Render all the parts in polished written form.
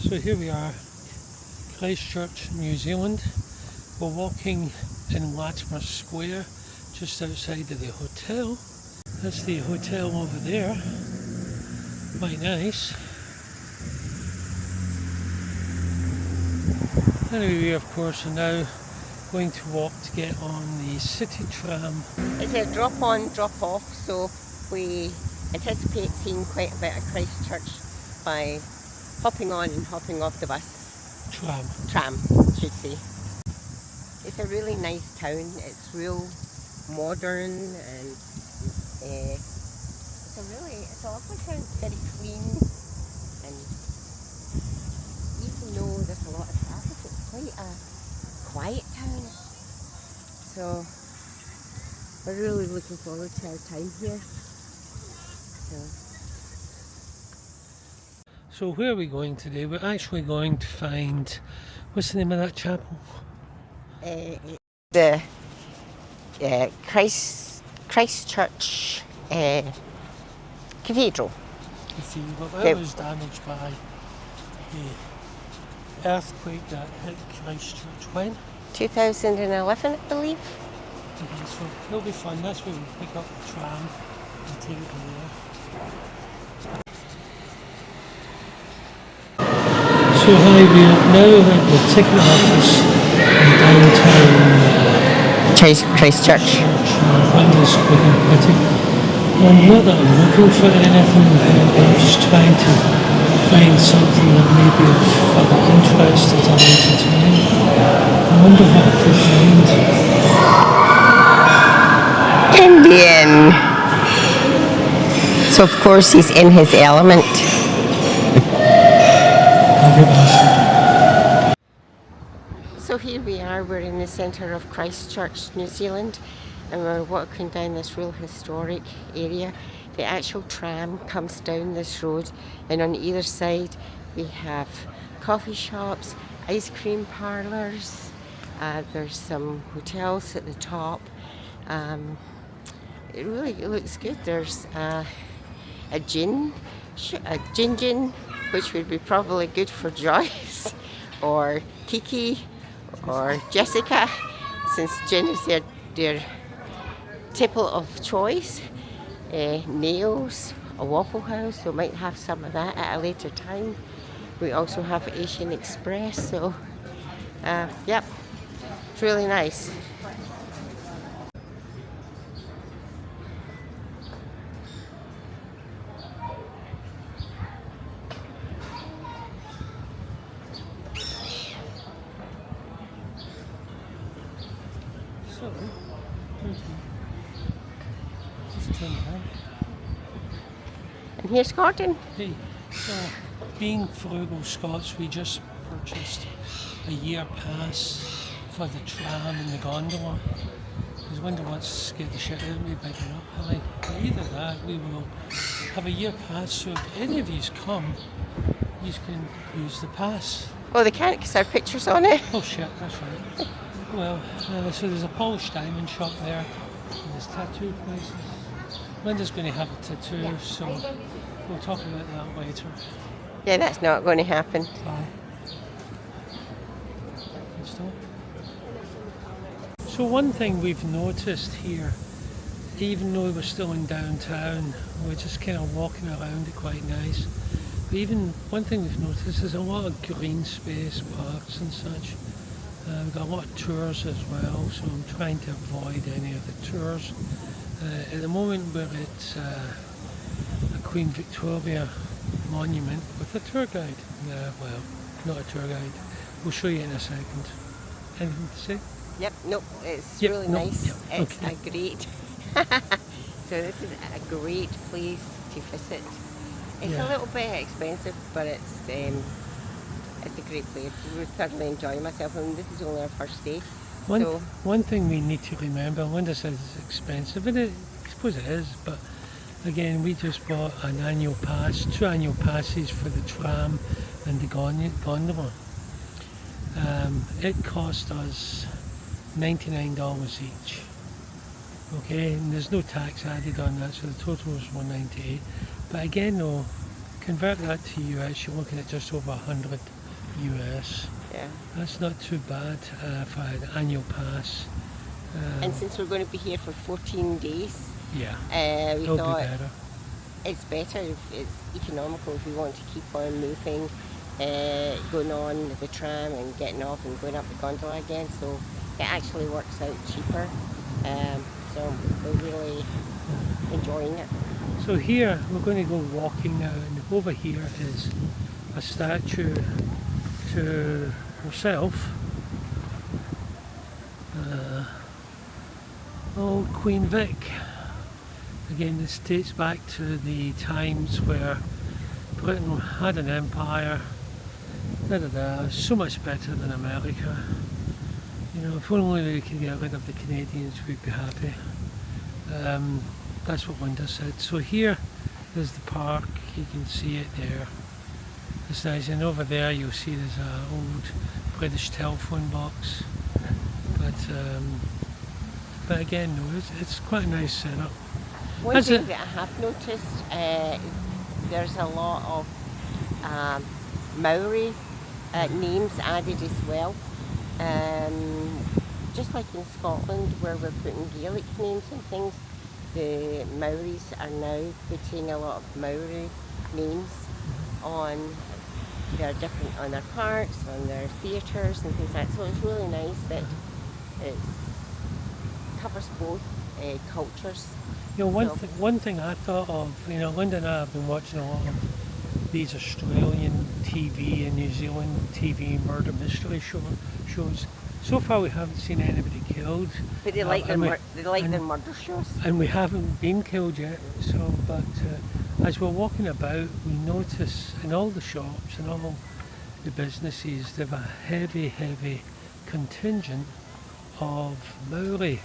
So here we are, Christchurch, New Zealand. We're walking in Latimer Square, just outside of the hotel. That's the hotel over there. Quite nice. Anyway, we of course are now going to walk to get on the city tram. It's a drop on, drop off, so we anticipate seeing quite a bit of Christchurch by hopping on and hopping off the bus. Tram, should say. It's a really nice town. It's real modern and it's a lovely town. It's very clean, and even though there's a lot of traffic, it's quite a quiet town. So we're really looking forward to our time here. So where are we going today? We're actually going to find, what's the name of that chapel? The Christchurch Cathedral. That was damaged by the earthquake that hit Christchurch when? 2011, I believe. Okay, so it'll be fun. That's where we pick up the tram and take it from there. So hi, we are now at the ticket office in downtown Christchurch. Windows looking pretty. Well, not that I'm looking for anything, but I'm just trying to find something that may be of further interest at a later time. I wonder what I could find. Indian. So of course he's in his element. So here we are, we're in the centre of Christchurch, New Zealand, and we're walking down this real historic area. The actual tram comes down this road, and on either side we have coffee shops, ice cream parlours, there's some hotels at the top. It really looks good. There's a gin, which would be probably good for Joyce or Kiki or Jessica, since gin is their tipple of choice. Nails, a Waffle House, so might have some of that at a later time. We also have Asian Express, so yep, it's really nice. So, just turn around. And here's Gordon. Hey, so being frugal Scots, we just purchased a year pass for the tram and the gondola. Because Window wants to scare the shit out of me by going up high. But either that, we will have a year pass, so if any of yous come, you can use the pass. Oh, they can't because our picture's on it. Oh shit, that's right. Well, so there's a polished diamond shop there, and there's tattoo places. Linda's going to have a tattoo, so we'll talk about that later. Yeah, that's not going to happen. Bye. So one thing we've noticed here, even though we're still in downtown, we're just kind of walking around it quite nice. But even one thing we've noticed is a lot of green space, parks and such. We've got a lot of tours as well, so I'm trying to avoid any of the tours. At the moment we're at a Queen Victoria monument with a tour guide. Well, not a tour guide. We'll show you in a second. Anything to say? Yep, nope, it's really nice. Yep, it's okay. a great, so this is a great place to visit. It's a little bit expensive, but it's a great place. We thoroughly enjoy myself, and this is only our first day. One thing we need to remember, Linda says it's expensive, and I suppose it is, but again, we just bought an annual pass, 2 annual passes for the tram and the gondola. It cost us $99 each. Okay, and there's no tax added on that, so the total was $198. But again though, convert that to US, you're looking at just over 100 US. Yeah. That's not too bad for an annual pass. And since we're going to be here for 14 days, Yeah, we it'll be thought better. it's better, if it's economical if we want to keep on moving, going on the tram and getting off and going up the gondola again. So it actually works out cheaper. So we're really enjoying it. So here we're going to go walking now, and over here is a statue to herself, old Queen Vic. Again, this dates back to the times where Britain had an empire. So much better than America. You know, if only we could get rid of the Canadians, we'd be happy. That's what Linda said. So here is the park. You can see it there. It's nice. And over there you'll see there's an old British telephone box. But again, no, it's quite a nice setup. One thing that I have noticed, there's a lot of Maori names added as well. Just like in Scotland, where we're putting Gaelic names and things, the Maoris are now putting a lot of Maori names on their parks, on their theatres and things like that. So it's really nice that it covers both cultures. You know, one thing I thought of, you know, Linda and I have been watching a lot of these Australian TV and New Zealand TV murder mystery shows. So far we haven't seen anybody killed. But they like their murder shows. And we haven't been killed yet. So, but as we're walking about, we notice in all the shops and all the businesses, they have a heavy contingent of Maori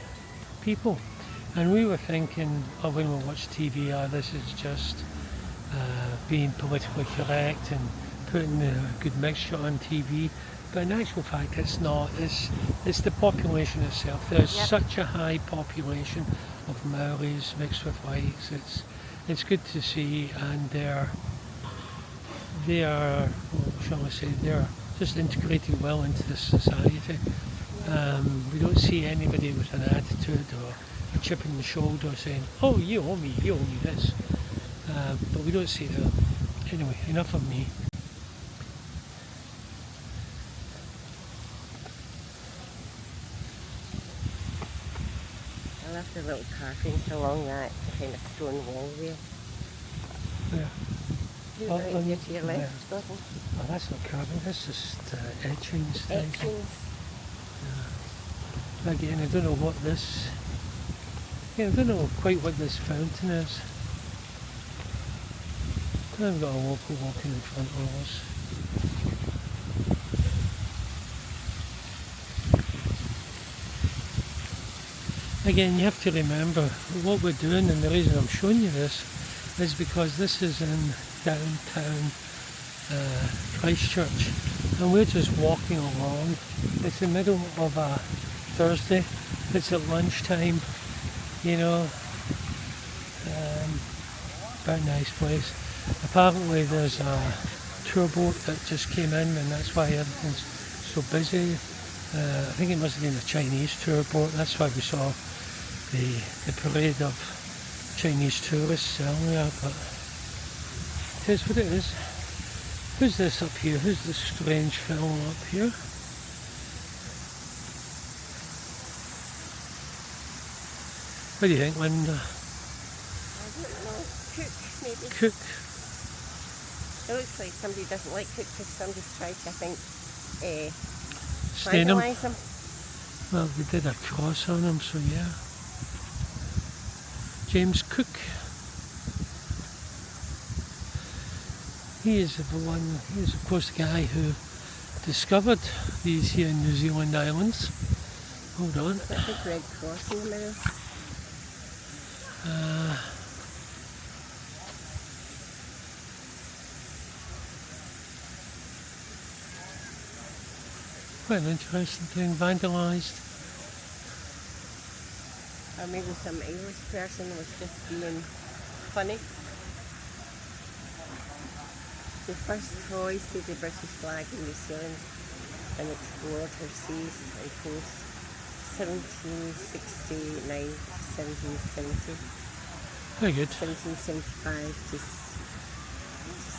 people. And we were thinking, when we watch TV, this is just being politically correct and putting a good mixture on TV. But in actual fact, it's not. It's the population itself. There's such a high population of Maoris mixed with whites. It's good to see, and they are, what shall I say, they're just integrating well into the society. We don't see anybody with an attitude or a chip in the shoulder saying, "Oh, you owe me this." But we don't see that. Anyway, enough of me. I love the little carvings along that kind of stone wall there. Yeah. Right here to your left, Gordon. Oh, that's not carving, that's just etchings. Etchings. Again, I don't know what this... Yeah, I don't know quite what this fountain is. I've got a local walking in front of us. Again, you have to remember what we're doing, and the reason I'm showing you this is because this is in downtown Christchurch, and we're just walking along. It's the middle of a Thursday. It's at lunchtime, you know. Very nice place. Apparently there's a tour boat that just came in, and that's why everything's so busy. I think it must have been a Chinese tour boat. That's why we saw the parade of Chinese tourists earlier. But it is what it is. Who's this up here? Who's this strange fellow up here? What do you think, Linda? I don't know. Cook, maybe. Cook. It looks like somebody doesn't like Cook because somebody's tried to, I think, Stain him. vandalise him. Well, they did a cross on him, so yeah. James Cook. He is of course the guy who discovered these here New Zealand islands. Hold on. There's a big red cross in the middle. Quite an interesting thing, vandalised. Or maybe some English person was just being funny. They first hoisted the British flag in New Zealand and explored her seas and coasts 1769 to 1770, Very good. 1775 to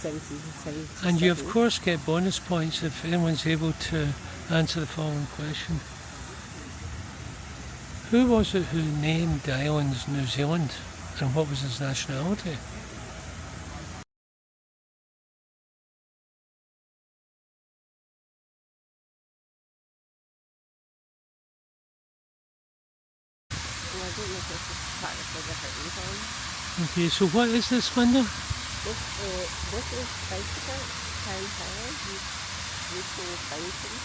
1777. And you of course get bonus points if anyone's able to answer the following question. Who was it who named the islands New Zealand, and what was his nationality? I don't know if this is part of the River Avon. Okay, so what is this, Linda? This is Christchurch Town Hall. You can find them.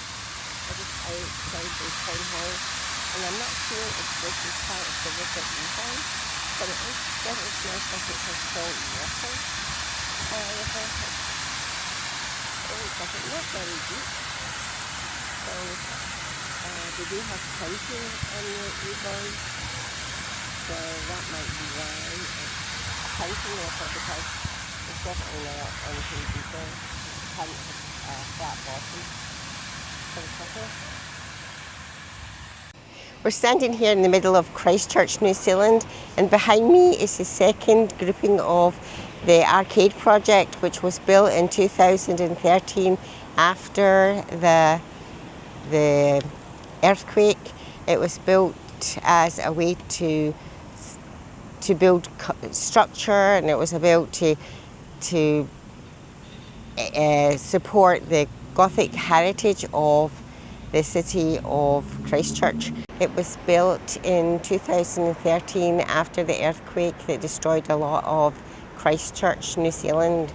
I just outside the Town Hall. And I'm not sure if this is part of the River Avon, but it is definitely smells like it's a salt water river. It's like it's not very deep. So they do have camping on the Avon. So that might be why it's a camping river, because it's definitely not anything deeper. You can't have a flat bottom for the river. We're standing here in the middle of Christchurch, New Zealand, and behind me is the second grouping of the arcade project, which was built in 2013 after the earthquake. It was built as a way to build structure, and it was built to support the Gothic heritage of the city of Christchurch. It was built in 2013 after the earthquake that destroyed a lot of Christchurch, New Zealand.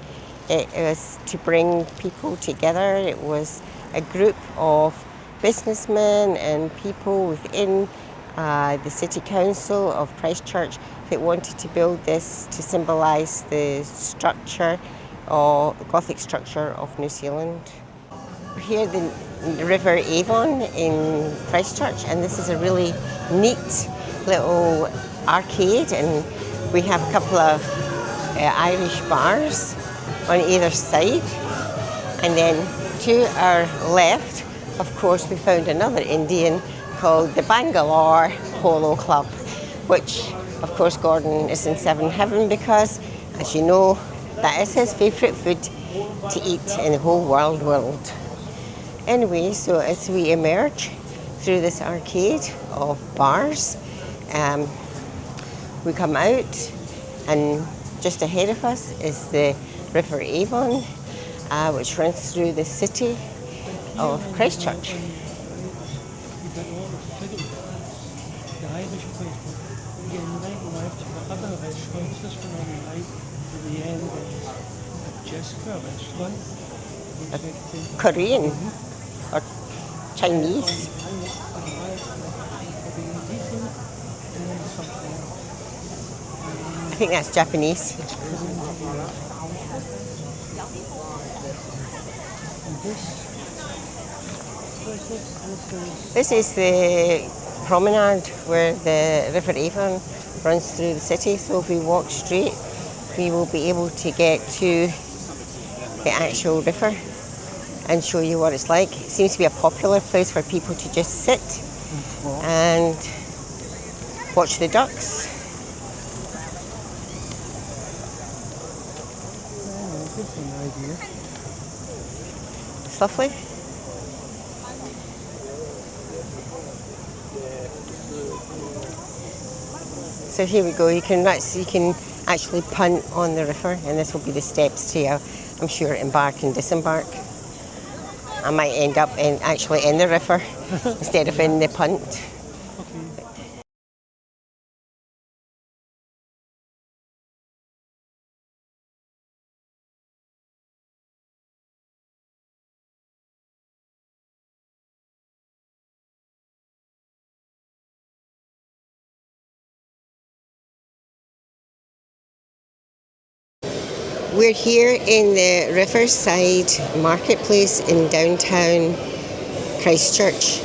It was to bring people together. It was a group of businessmen and people within the City Council of Christchurch that wanted to build this to symbolise the structure, or Gothic structure of New Zealand. We're here at the River Avon in Christchurch, and this is a really neat little arcade, and we have a couple of Irish bars on either side, and then to our left, of course, we found another Indian called the Bangalore Polo Club, which of course Gordon is in seven heaven because, as you know, that is his favourite food to eat in the whole world. Anyway, so as we emerge through this arcade of bars, we come out, and just ahead of us is the River Avon, which runs through the city of Christchurch. The Irish place, again, right left, the other restaurants, this one on the right, at the end is Jessica restaurant. Korean or Chinese. I think that's Japanese. This is the promenade where the River Avon runs through the city, so if we walk straight we will be able to get to the actual river and show you what it's like. It seems to be a popular place for people to just sit and watch the ducks. It's lovely. So here we go, you can actually punt on the river, and this will be the steps to, I'm sure, embark and disembark. I might end up actually in the river instead of in the punt. We're here in the Riverside Marketplace in downtown Christchurch.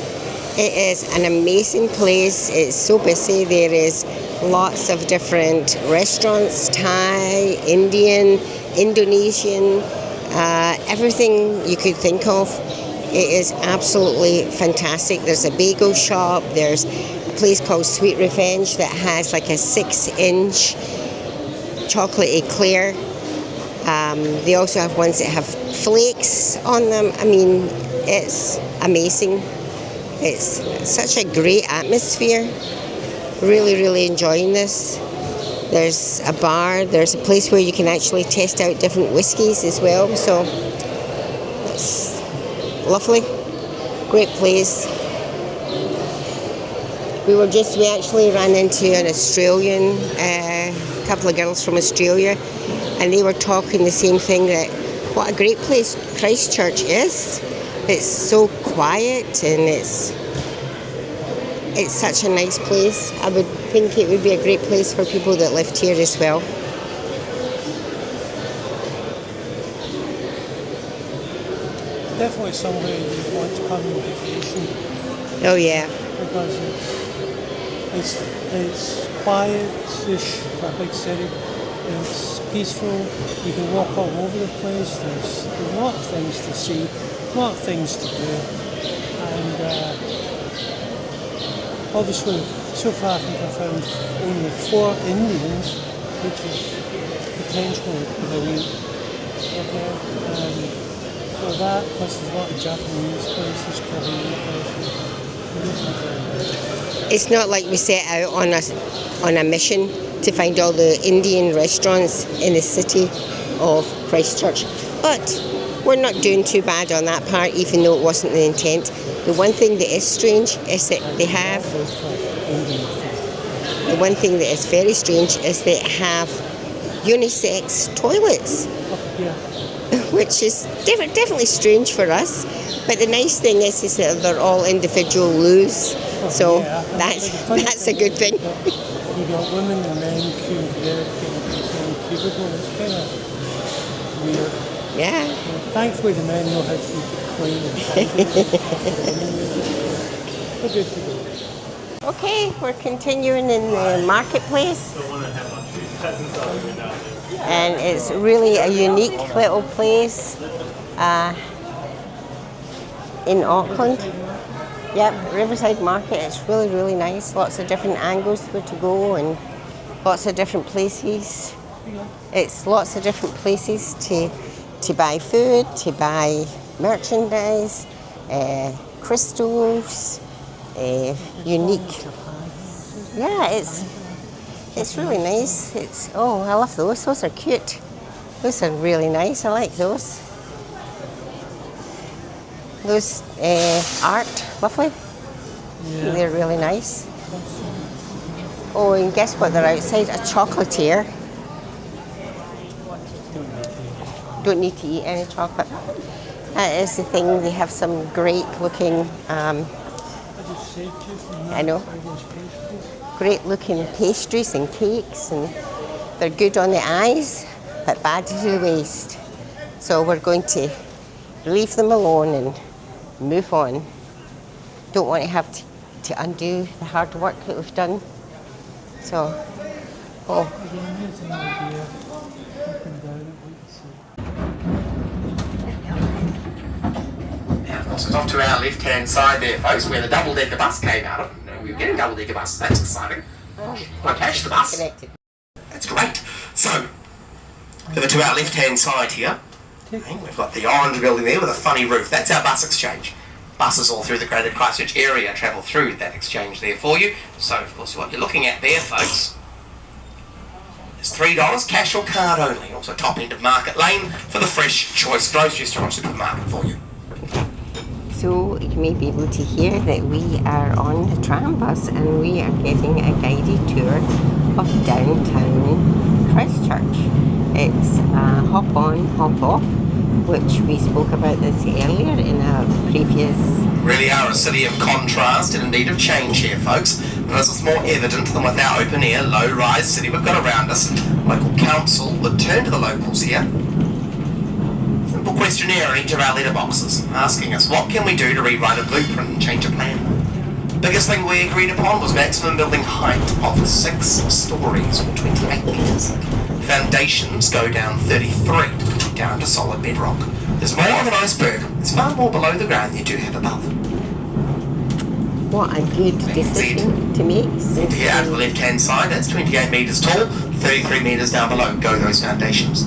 It is an amazing place. It's so busy. There is lots of different restaurants, Thai, Indian, Indonesian, everything you could think of. It is absolutely fantastic. There's a bagel shop. There's a place called Sweet Revenge that has like a 6-inch chocolate eclair. They also have ones that have flakes on them. I mean, it's amazing. It's such a great atmosphere. Really, really enjoying this. There's a bar. There's a place where you can actually test out different whiskies as well. So it's lovely. Great place. We actually ran into an Australian, couple of girls from Australia, and they were talking the same thing, that what a great place Christchurch is. It's so quiet and it's such a nice place. I would think it would be a great place for people that lived here as well. Definitely somewhere you want to come on vacation. Oh yeah. Because it's quiet-ish for a big city. It's peaceful. You can walk all over the place. There's a lot of things to see, a lot of things to do, and obviously so far I think I've found only 4 Indians, which is potentially brilliant. Okay. So that, plus there's a lot of Japanese places, Korean places. It's not like we set out on a mission to find all the Indian restaurants in the city of Christchurch. But we're not doing too bad on that part, even though it wasn't the intent. The one thing that is strange is that they have... The one thing that is very strange is they have unisex toilets. Yeah. Which is definitely strange for us, but the nice thing is that they're all individual loos, so yeah, that's a good thing. You got women and men queuing together in the same cubicle. It's kind of weird. Yeah. Well, thankfully, the men know how to keep it clean. We're good to go. Okay, we're continuing in the marketplace. And it's really a unique little place in Auckland. Yep, Riverside Market. It's really, really nice. Lots of different angles where to go and lots of different places. It's lots of different places to buy food, to buy merchandise, crystals, unique. Yeah, it's really nice. I love those. Those are cute. Those are really nice. I like those. Those art, lovely. Yeah. They're really nice. Oh, and guess what? They're outside a chocolatier. Don't need to eat any chocolate. That is the thing. They have some great looking. I know. Great looking pastries and cakes, and they're good on the eyes but bad to the waist. So we're going to leave them alone and move on. Don't want to have to undo the hard work that we've done. So, Now, of course, it's off to our left-hand side there, folks, where the double-decker bus came out of. We're getting double-decker buses. That's exciting. I cashed the bus. That's great. So, over to our left-hand side here, we've got the orange building there with a funny roof. That's our bus exchange. Buses all through the Greater Christchurch area travel through that exchange there for you. So, of course, what you're looking at there, folks, is $3, cash or card only. Also, top end of Market Lane for the fresh choice grocery store and supermarket for you. So you may be able to hear that we are on the tram bus and we are getting a guided tour of downtown Christchurch. It's hop on, hop off, which we spoke about this earlier in a previous... Really are a city of contrast and indeed of change here, folks. And this is more evident than with our open-air, low-rise city we've got around us. Local council would turn to the locals here. Simple questionnaire in each of our letterboxes, asking us what can we do to rewrite a blueprint and change a plan. Biggest thing we agreed upon was maximum building height of 6 stories, or 28 metres. Foundations go down 33, down to solid bedrock. There's more of an iceberg. There's far more below the ground than you do have above. What a good decision to make. Here out to the left-hand side, that's 28 metres tall, 33 metres down below. Go those foundations.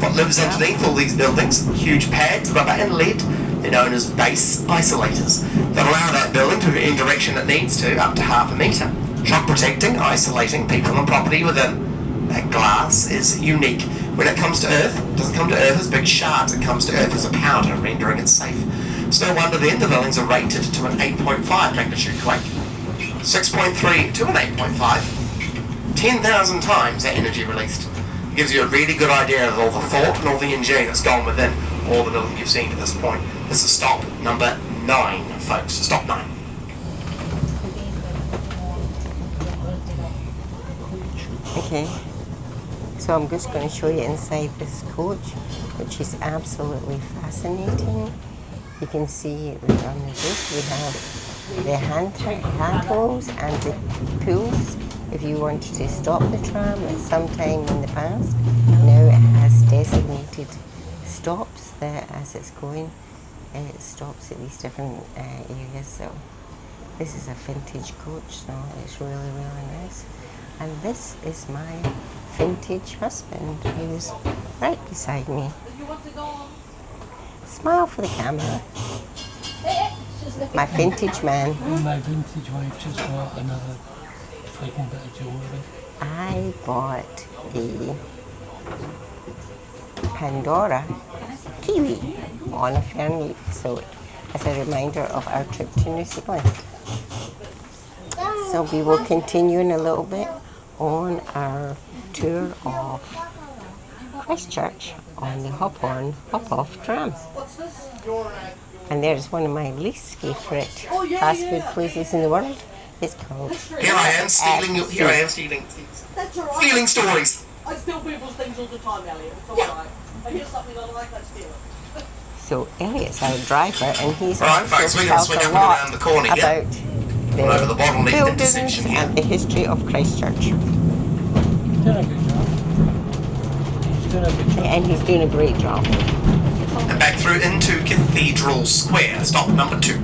What lives underneath all these buildings? Huge pads, rubber and lead. They're known as base isolators that allow that building to move in any direction it needs to, up to half a metre. Shock protecting, isolating people and property within. That glass is unique. When it comes to Earth, it doesn't come to Earth as big shards, it comes to Earth as a powder, rendering it safe. It's no wonder then the buildings are rated to an 8.5 magnitude quake. 6.3 to an 8.5. 10,000 times that energy released. It gives you a really good idea of all the thought and all the engineering that's gone within all the building you've seen to this point. This is stop number 9, folks. Stop 9. Okay, so I'm just going to show you inside this coach, which is absolutely fascinating. You can see that on the roof we have the handholds and the pulls. If you wanted to stop the tram at some time in the past, now it has designated stops there as it's going. It stops at these different areas. So this is a vintage coach, so it's really, really nice. And this is my vintage husband, who's right beside me. Smile for the camera. My vintage man. And my vintage wife just bought another freaking bit of jewellery. I bought a Pandora kiwi on a fern leaf, so as a reminder of our trip to New Zealand. So we will continue in a little bit on our tour of Christchurch on the hop-on, hop-off tram. And there's one of my least favourite fast food places in the world. It's called Here I am stealing stories. I steal people's things all the time, Elliot. It's alright. I hear something I like, I steal it. So Elliot's our driver, and he's Right, folks, we're going to swing up and around the corner here. About Over the bottleneck buildings intersection here. and the history of Christchurch. He's doing a good job. He's doing a good job. And he's doing a great job. And back through into Cathedral Square, stop number 2.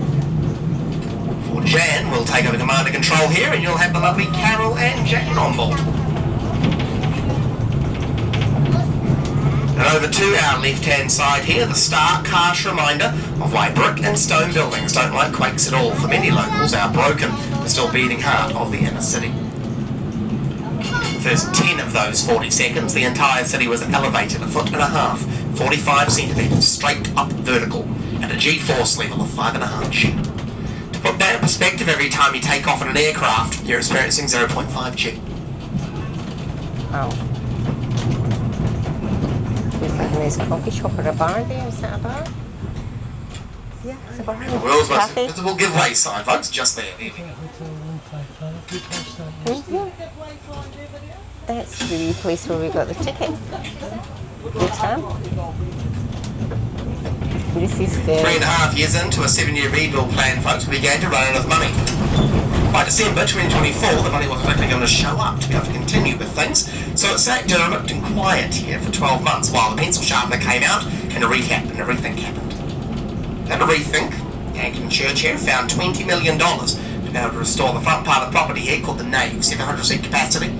For Jan will take over command and control here, and you'll have the lovely Carol and Jan on board. And over to our left-hand side here, the stark, harsh reminder of why brick and stone buildings don't like quakes at all. For many locals, our broken, but still beating heart of the inner city. First 10 of those 40 seconds, the entire city was elevated 1.5 feet, 45 centimetres, straight up vertical, at a G-force level of 5.5 G. To put that in perspective, every time you take off in an aircraft, you're experiencing 0.5 G. Wow. There's like a nice coffee shop or a bar there. Is that a bar? Yeah, it's a bar. The world's most Cafe. visible giveaway sign, folks, just there. Hotel 155. We passed that yesterday. That's the place where we got the ticket. The tram. This is the... 3.5 years into a 7-year rebuild plan, folks, we began to run out of money. By December 2024, the money wasn't actually going to show up to be able to continue with things, so it sat derelict and quiet here for 12 months while the pencil sharpener came out and a rehab and everything happened. And a rethink, Anglican Church here found $20 million to be able to restore the front part of the property here called the nave, 700 seat capacity.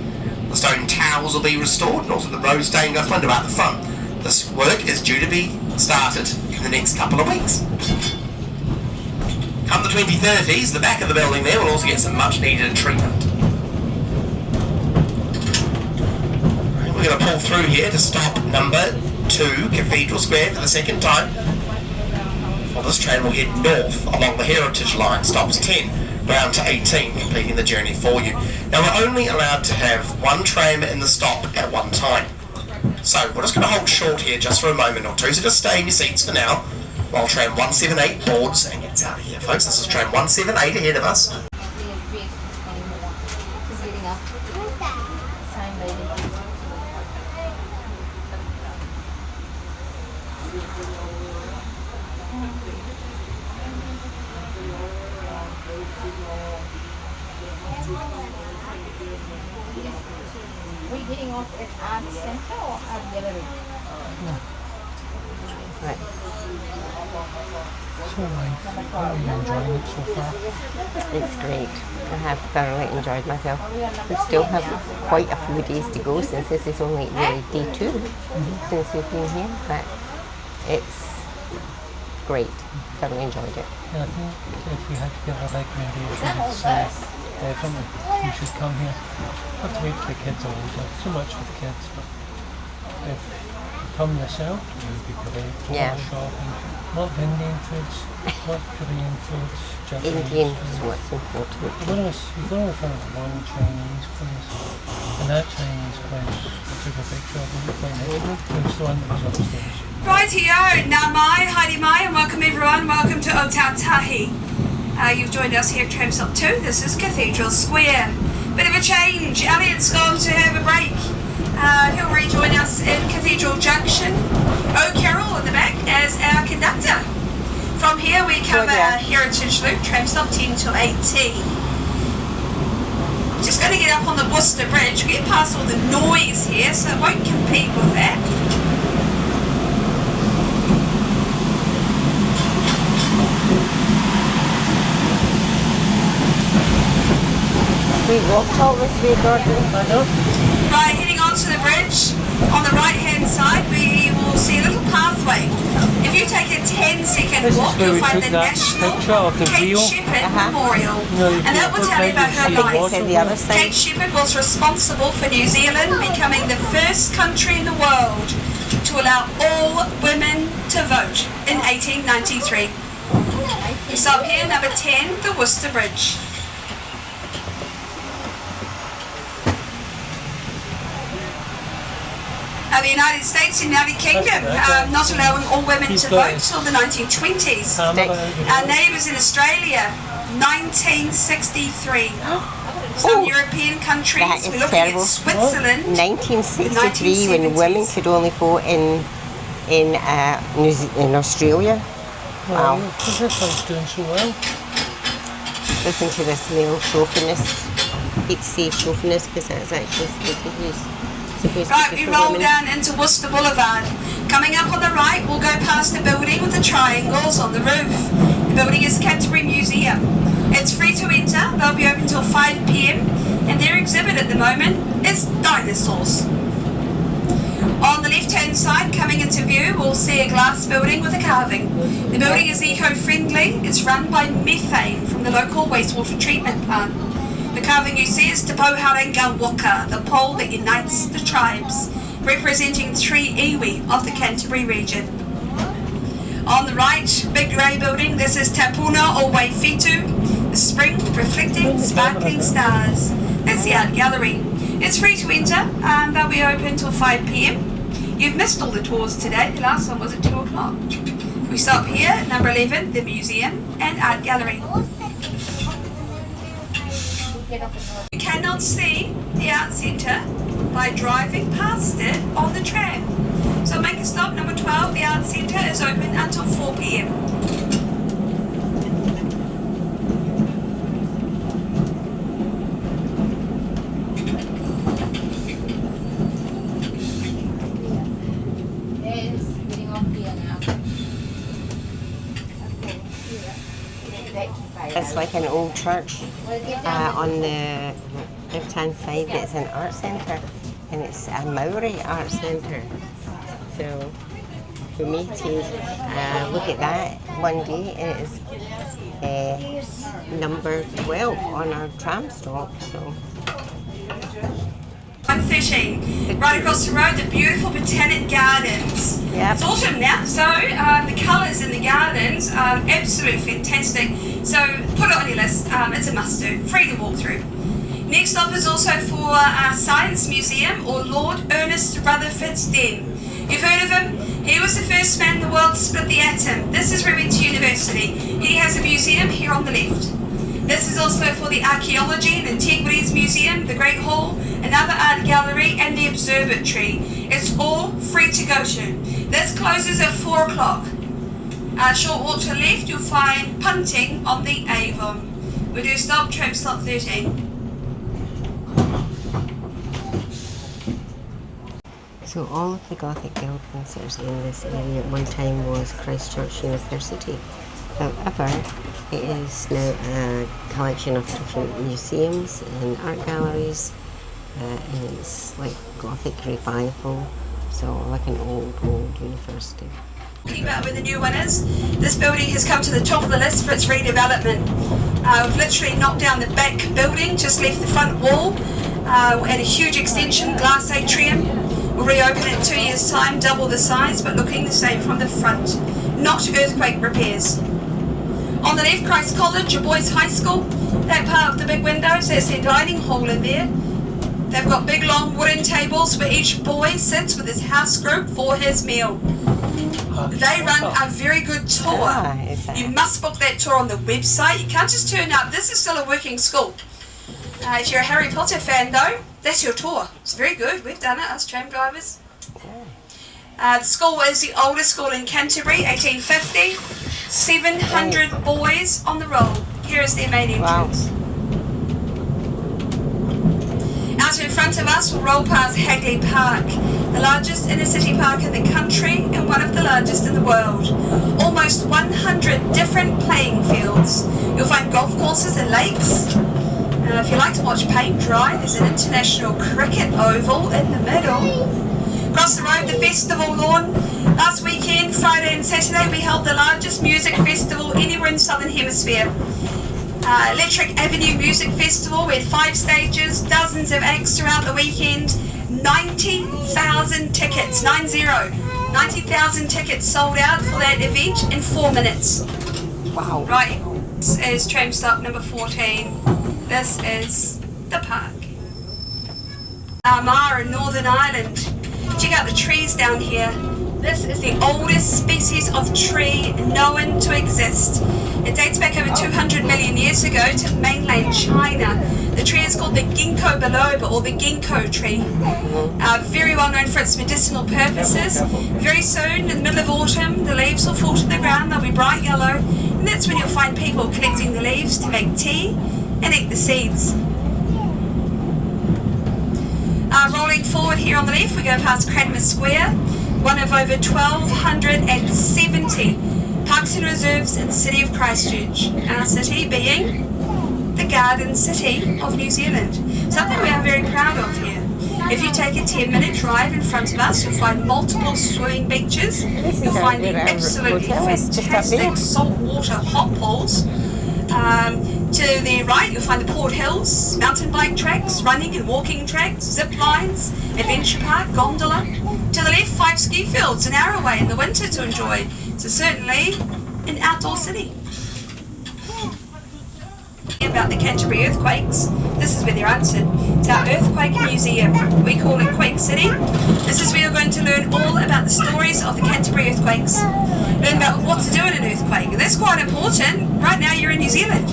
The stone towers will be restored and also the rose stained glass window out the front. This work is due to be started in the next couple of weeks. Come the 2030s, the back of the building there will also get some much needed treatment. We're going to pull through here to stop number 2, Cathedral Square, for the second time. Well, this train will head north along the Heritage Line, stops 10, round to 18, completing the journey for you. Now we're only allowed to have one tram in the stop at one time. So we're just going to hold short here just for a moment or two, so just stay in your seats for now while tram 178 boards and gets out of here, folks. This is tram 178 ahead of us. north is art center or art gallery? Right. So nice. How are you enjoying it so far? It's great. I have thoroughly enjoyed myself. We still have quite a few days to go since this is only really day 2 since we've been here, but it's great. Thoroughly enjoyed it. Yeah, I think if we had to give a recommendation, I'd say definitely you should come here. Have to wait for the kids are older. Too much with kids, but if you come yourself, it would be great. Yeah. Lot shopping, lot of Indian foods, lot of Korean foods, Japanese Indian is foods. what's important. You've got to find one Chinese place, and that Chinese place, I took a picture of it, quite nice. It was the one that was upstairs. Rightio, Nā mai, haere mai, and welcome everyone, welcome to Otautahi. You've joined us here at Tram Stop 2, this is Cathedral Square. Bit of a change, Elliot's gone to have a break. He'll rejoin us in Cathedral Junction. O'Carroll in the back as our conductor. From here we cover Heritage Loop, Tram Stop 10 to 18. Just going to get up on the Worcester Bridge, we get past all the noise here, so it won't compete with that. We walked all this way, Gordon. Right, heading onto the bridge, on the right hand side we will see a little pathway. If you take a 10-second This is walk, where you'll we find took the that National picture of the Kate wheel. Shepherd Memorial. No, And that will tell you about her I think life. they said the other side. Kate Shepherd was responsible for New Zealand becoming the first country in the world to allow all women to vote in 1893. We stop here, number 10, the Worcester Bridge. The United States and United Kingdom not allowing all women to vote till the 1920s. Our neighbours in Australia, 1963. Some European countries, That is we're looking terrible. at Switzerland. 1963, when women could only vote in Australia. Wow. Because this one's doing so well. Listen to this male chauvinist. Hate to say chauvinist because that's actually supposed Right, to we be for roll women. down into Worcester Boulevard. Coming up on the right, we'll go past a building with the triangles on the roof. The building is Canterbury Museum. It's free to enter. They'll be open till 5 p.m. and their exhibit at the moment is dinosaurs. On the left-hand side, coming into view, we'll see a glass building with a carving. The building is eco-friendly. It's run by methane from the local wastewater treatment plant. The carving you see is Te Pouharenga Waka, the pole that unites the tribes, representing 3 iwi of the Canterbury region. On the right, big grey building, this is Te Puna o Waifitu, the spring reflecting sparkling stars. That's the art gallery. It's free to enter and they'll be open till 5 p.m. You've missed all the tours today, the last one was at 2 o'clock. We stop here, number 11, the museum and art gallery. You cannot see the art centre by driving past it on the tram. So make a stop, number 12, the art centre is open until 4 p.m. It's like an old church on the left-hand side. It's an art centre, and it's a Maori art centre. So for me to look at that one day, it is number 12 on our tram stop. So. 113, right across the road, the beautiful Botanic Gardens. Yep. It's autumn now, so the colours in the gardens are absolutely fantastic. So put it on your list, it's a must-do, free to walk through. Next stop is also for our Science Museum, or Lord Ernest Rutherford's Den. You've heard of him? He was the first man in the world to split the atom. This is Revent University. He has a museum here on the left. This is also for the Archaeology and Antiquities Museum, the Great Hall, another art gallery and the observatory. It's all free to go to. This closes at 4 o'clock. A short walk to the left, you'll find punting on the Avon. We do stop, tram stop 13. So all of the Gothic buildings that are in this area at one time was Christchurch University. However, it is now a collection of different museums and art galleries, and it's like Gothic revival, so like an old university. Talking about where the new one is, this building has come to the top of the list for its redevelopment. We've literally knocked down the back building, just left the front wall, and a huge extension, glass atrium. We'll reopen in 2 years' time, double the size, but looking the same from the front. Not earthquake repairs. On the left, Christ College, your boys' high school. That part of the big windows, there's their dining hall in there. They've got big long wooden tables where each boy sits with his house group for his meal. They run a very good tour. You must book that tour on the website. You can't just turn up. This is still a working school. If you're a Harry Potter fan though, that's your tour. It's very good. We've done it, us tram drivers. The school is the oldest school in Canterbury, 1850. 700 boys on the roll. Here is their main entrance. Out in front of us, we'll roll past Hagley Park, the largest inner city park in the country and one of the largest in the world. Almost 100 different playing fields. You'll find golf courses and lakes. If you like to watch paint dry, there's an international cricket oval in the middle. Across the road, the festival lawn. Last weekend, Friday and Saturday, we held the largest music festival anywhere in the Southern Hemisphere. Electric Avenue Music Festival. We had 5 stages, dozens of acts throughout the weekend, 90,000 tickets, 90,000 tickets sold out for that event in 4 minutes. Wow. Right, this is tram stop number 14. This is the park. Armagh in Northern Ireland. Check out the trees down here. This is the oldest species of tree known to exist. It dates back over 200 million years ago to mainland China. The tree is called the ginkgo biloba, or the ginkgo tree. Very well known for its medicinal purposes. Very soon, in the middle of autumn, the leaves will fall to the ground. They'll be bright yellow, and that's when you'll find people collecting the leaves to make tea and eat the seeds. Rolling forward here on the left, we go past Cranmer Square, one of over 1,270 parks and reserves in the city of Christchurch, our city being the Garden City of New Zealand. Something we are very proud of here. If you take a 10-minute drive in front of us, you'll find multiple swimming beaches. You'll find the absolutely fantastic saltwater hot pools. To the right, you'll find the Port Hills, mountain bike tracks, running and walking tracks, zip lines, adventure park, gondola. To the left, 5 ski fields an hour away in the winter to enjoy. So certainly an outdoor city. About the Canterbury earthquakes, this is where they're answered. It's our Earthquake Museum. We call it Quake City. This is where you're going to learn all about the stories of the Canterbury earthquakes. Learn about what to do in an earthquake. And that's quite important. Right now you're in New Zealand.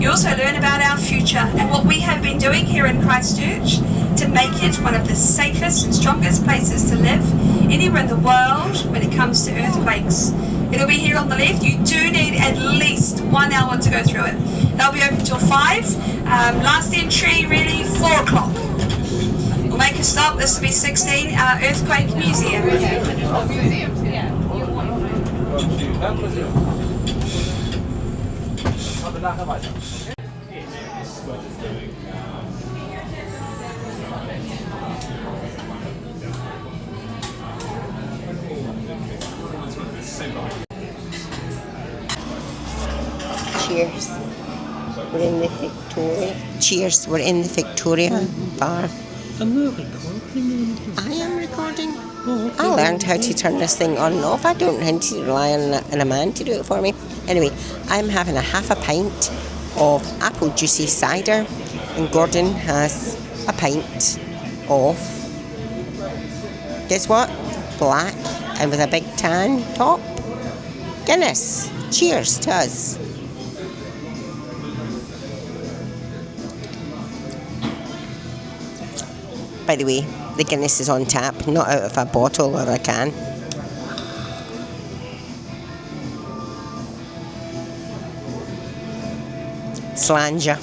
You also learn about our future and what we have been doing here in Christchurch to make it one of the safest and strongest places to live anywhere in the world when it comes to earthquakes. It'll be here on the left. You do need at least 1 hour to go through it. They'll be open till 5. Last entry really 4 o'clock. We'll make a stop. This will be 16, our Earthquake Museum. Cheers. We're in the Victoria. Cheers. We're in the Victoria bar. I'm not recording. I am recording. Oh, okay. I learned how to turn this thing on and off. I don't need to rely on a man to do it for me. Anyway, I'm having a half a pint of apple juicy cider, and Gordon has a pint of, guess what? Black and with a big tan top. Guinness. Cheers to us. By the way, the Guinness is on tap, not out of a bottle or a can. Slanger.